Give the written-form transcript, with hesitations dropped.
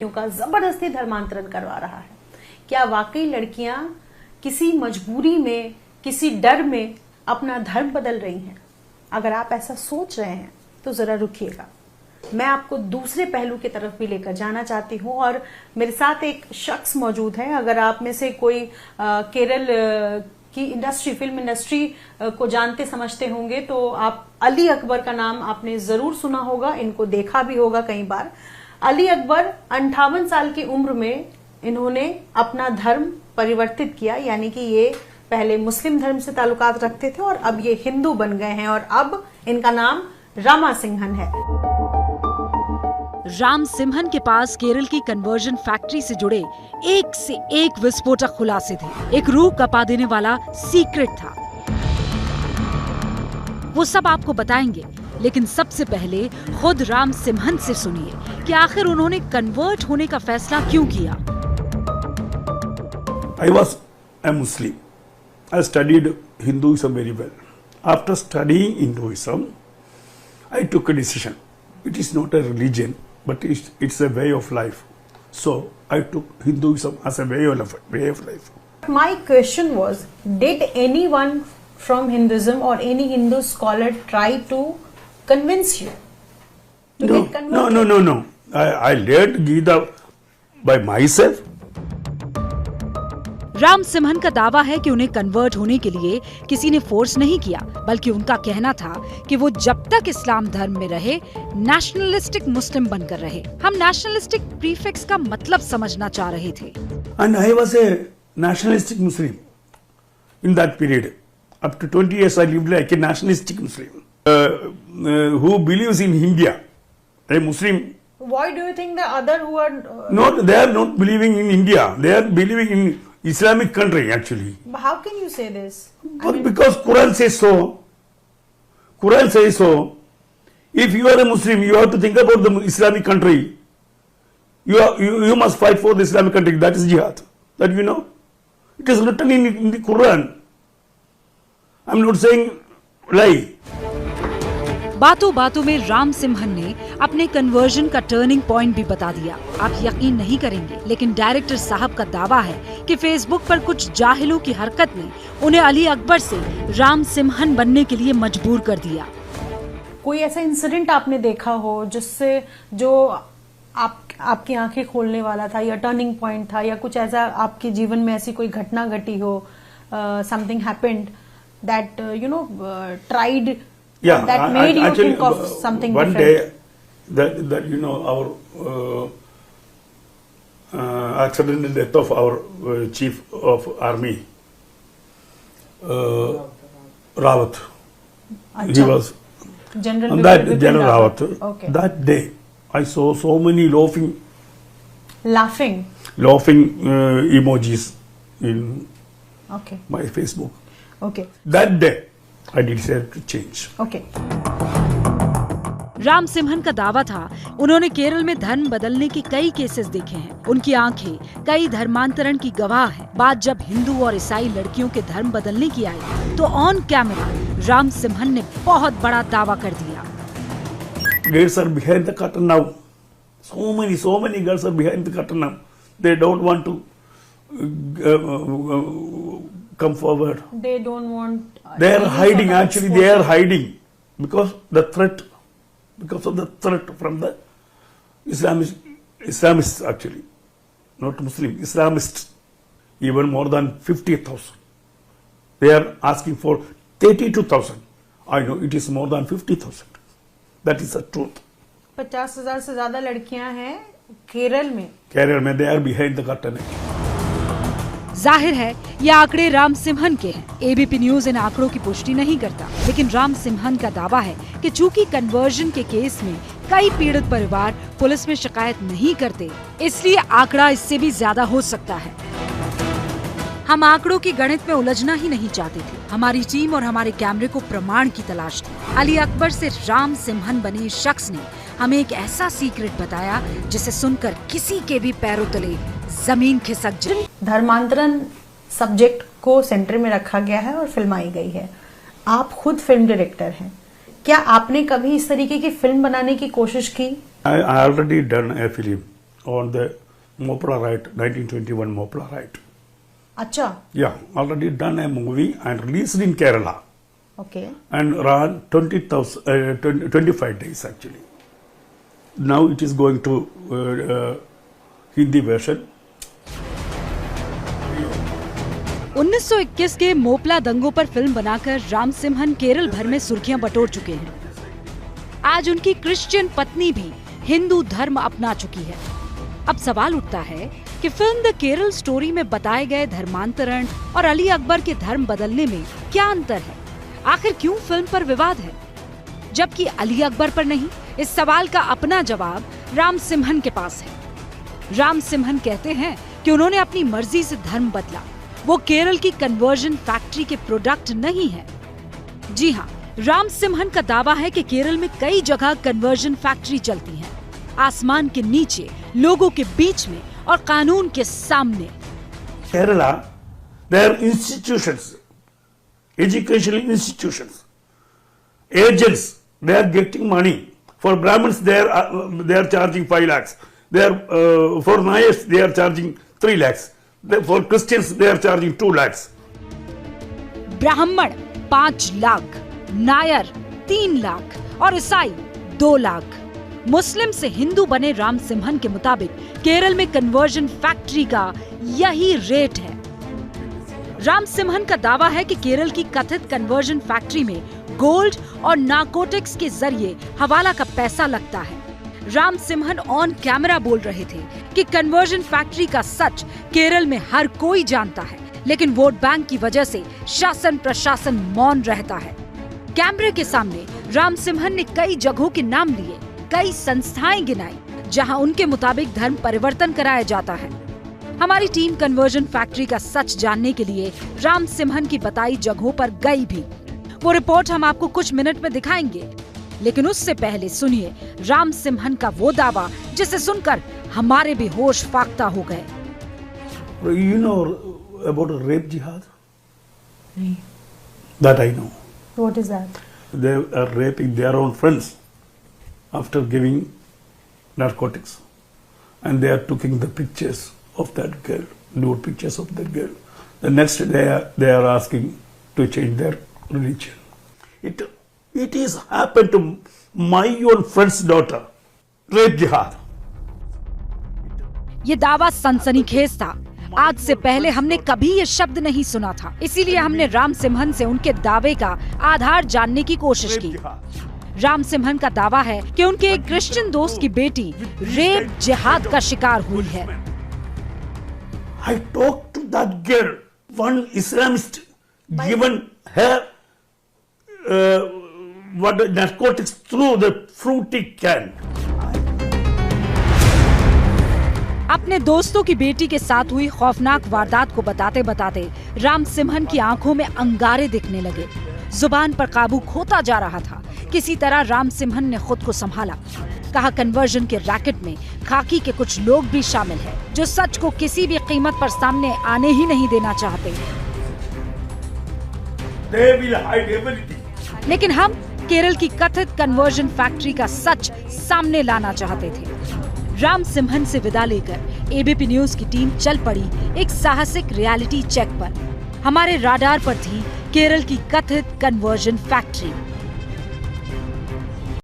का जबरदस्ती धर्मांतरण करवा रहा है। क्या वाकई लड़कियां किसी मजबूरी में, किसी डर में अपना धर्म बदल रही हैं? अगर आप ऐसा सोच रहे हैं तो जरा रुकिएगा, मैं आपको दूसरे पहलू की तरफ भी लेकर जाना चाहती हूं। और मेरे साथ एक शख्स मौजूद है। अगर आप में से कोई केरल की इंडस्ट्री, फिल्म इंडस्ट्री को जानते समझते होंगे तो आप अली अकबर का नाम आपने जरूर सुना होगा, इनको देखा भी होगा कई बार। अली अकबर 58 साल की उम्र में इन्होंने अपना धर्म परिवर्तित किया, यानी कि ये पहले मुस्लिम धर्म से ताल्लुकात रखते थे और अब ये हिंदू बन गए हैं और अब इनका नाम रामासिंहन है। रामसिंहन के पास केरल की कन्वर्जन फैक्ट्री से जुड़े एक से एक विस्फोटक खुलासे थे। एक रूह कपा देने वाला सीक्रेट था, वो सब आपको बताएंगे। लेकिन सबसे पहले खुद रामसिंहन से सुनिए कि आखिर उन्होंने कन्वर्ट होने का फैसला क्यों किया। I was a Muslim. I studied Hinduism very well. After studying Hinduism, I took a decision. It is not a religion, but it's a way of life. So I took Hinduism as a way of life. My question was, did anyone from Hinduism or any Hindu scholar try to convince you to get converted? No. I learned Gita by myself. रामसिंहन का दावा है कि उन्हें convert होने के लिए किसी ने फोर्स नहीं किया, बल्कि उनका कहना था कि वो जब तक इस्लाम धर्म में रहे नेशनलिस्टिक मुस्लिम बनकर रहे। हम नेशनलिस्टिक प्रीफिक्स का मतलब समझना चाह रहे थे। And I was a nationalistic Muslim in that period. Up to 20 years I lived like a nationalistic Muslim who believes in India, a Muslim. Why do you think the other who are They are not believing in India. They are believing in Islamic country actually. But how can you say this? Because Quran says so. Quran says so. If you are a Muslim, you have to think about the Islamic country. You must fight for the Islamic country. That is jihad. That you know. It is written in the Quran. I am not saying lie. बातों बातों में रामसिंहन ने अपने conversion का turning point भी बता दिया। आप यकीन नहीं करेंगे, लेकिन डायरेक्टर साहब का दावा है कि फेसबुक पर कुछ जाहिलों की हरकत ने उन्हें अली अकबर से रामसिंहन बनने के लिए मजबूर कर दिया। कोई ऐसा इंसिडेंट आपने देखा हो जिससे जो आपकी आंखें खोलने वाला था या टर्निंग पॉइंट था, या कुछ ऐसा आपके जीवन में ऐसी कोई घटना घटी हो, something happened that tried Yeah, that made you actually, think of something one different? day that our accidental death of our chief of army, Rawat. He was General Rawat. Okay. That day I saw so many laughing emojis in my Facebook. Okay. That day I decided to change. Okay. रामसिंहन का दावा था उन्होंने केरल में धर्म बदलने के कई cases देखे हैं। उनकी आंखें कई धर्मांतरण की गवाह हैं। बात जब हिंदू और ईसाई लड़कियों के धर्म बदलने की आई तो ऑन कैमरा रामसिंहन ने बहुत बड़ा दावा कर दिया। Girls are behind the curtain now. So many girls are behind the curtain now. They don't want to come forward. They don't want. They are hiding. Actually, they are hiding because of the threat from the Islamists. Actually, not Muslim, Islamists. Even more than 50,000. They are asking for 32,000. I know it is more than 50,000. That is the truth. 50,000 से ज्यादा लड़कियां हैं केरल में। They are behind the curtain. जाहिर है ये आंकड़े रामसिंहन के हैं। एबीपी न्यूज इन आंकड़ों की पुष्टि नहीं करता, लेकिन रामसिंहन का दावा है कि चूंकि कन्वर्जन के केस में कई पीड़ित परिवार पुलिस में शिकायत नहीं करते, इसलिए आंकड़ा इससे भी ज्यादा हो सकता है। हम आंकड़ों की गणित में उलझना ही नहीं चाहते थे। हमारी टीम और हमारे कैमरे को प्रमाण की तलाश थी। अली अकबर से रामसिंहन बने इस शख्स ने हमें एक ऐसा सीक्रेट बताया जिसे सुनकर किसी के भी पैरों तले जमीन खिसक जाए। धर्मांतरण सब्जेक्ट को सेंटर में रखा गया है और फिल्माई गई है। आप खुद फिल्म डायरेक्टर हैं, क्या आपने कभी इस तरीके की फिल्म बनाने की कोशिश की? I already done a film on the Mopla riot, 1921 Mopla riot. अच्छा, Yeah, already done a movie and released in Kerala okay, and ran 25 days actually. Now it is going to Hindi version. 1921 के मोपला दंगों पर film बनाकर राम सिम्हन केरल भर में सुर्खियां बटोर चुके हैं। आज उनकी क्रिश्चियन पत्नी भी हिंदू धर्म अपना चुकी है। अब सवाल उठता है कि फिल्म द केरल स्टोरी में बताए गए धर्मांतरण और अली अकबर के धर्म बदलने में क्या अंतर है? आखिर क्यों फिल्म पर विवाद है, जबकि अली अकबर पर नहीं? इस सवाल का अपना जवाब राम सिम्हन के पास है। राम सिम्हन कहते हैं कि उन्होंने अपनी मर्जी से धर्म बदला, वो केरल की कन्वर्जन फैक्ट्री के प्रोडक्ट नहीं है। जी हाँ, राम सिम्हन का दावा है कि केरल में कई जगह कन्वर्जन फैक्ट्री चलती हैं, आसमान के नीचे, लोगों के बीच में और कानून के सामने। Kerala, there are institutions, educational institutions, agents, they are getting money. For Brahmins, they are charging 5 lakhs. For Nayars, they are charging 3 lakhs. For Christians, they are charging 2 lakhs. ब्राह्मण 5 लाख, नायर 3 लाख और ईसाई 2 लाख। मुस्लिम से हिंदू बने राम सिम्हन के मुताबिक केरल में कन्वर्जन फैक्ट्री का यही रेट है। राम सिम्हन का दावा है कि केरल की कथित कन्वर्जन फैक्ट्री में गोल्ड और नारकोटिक्स के जरिए हवाला का पैसा लगता है। राम सिम्हन ऑन कैमरा बोल रहे थे कि कन्वर्जन फैक्ट्री का सच केरल में हर कोई जानता है, लेकिन वोट बैंक की वजह से शासन प्रशासन मौन रहता है। कैमरे के सामने राम सिम्हन ने कई जगहों के नाम लिए, कई संस्थाएं गिनाई जहां उनके मुताबिक धर्म परिवर्तन कराया जाता है। हमारी टीम कन्वर्जन फैक्ट्री का सच जानने के लिए राम सिम्हन की बताई जगहों पर गई भी। वो रिपोर्ट हम आपको कुछ मिनट में दिखाएंगे, लेकिन उससे पहले सुनिए राम सिम्हन का वो दावा जिसे सुनकर हमारे भी होश फाख्ता हो गए। You know about rape jihad? नहीं। That I know. What is that? They are raping their own friends after giving narcotics, and they are taking the pictures of that girl, nude pictures of that girl. The next day they are asking to change their religion. It is happened to my own friend's daughter. Rape jihad. ये दावा सनसनीखेज था। आज से पहले हमने कभी ये शब्द नहीं सुना था, इसीलिए हमने राम सिम्हन से उनके दावे का आधार जानने की कोशिश की। राम सिम्हन का दावा है कि उनके एक क्रिश्चियन दोस्त की बेटी रेप जिहाद का शिकार हुई है। I talked to that girl. One Islamist given her narcotics through the fruity can. अपने दोस्तों की बेटी के साथ हुई खौफनाक वारदात को बताते बताते राम सिम्हन की आंखों में अंगारे दिखने लगे। जुबान पर काबू खोता जा रहा था। किसी तरह राम सिम्हन ने खुद को संभाला। कहा कन्वर्जन के रैकेट में खाकी के कुछ लोग भी शामिल हैं, जो सच को किसी भी कीमत पर सामने आने ही नहीं देना चाहते। They will hide everything. लेकिन हम केरल की कथित कन्वर्जन फैक्ट्री का सच सामने लाना चाहते थे। राम सिम्हन से विदा लेकर एबीपी न्यूज की टीम चल पड़ी एक साहसिक रियलिटी चेक पर। हमारे राडार पर थी केरल की कथित कन्वर्जन फैक्ट्री।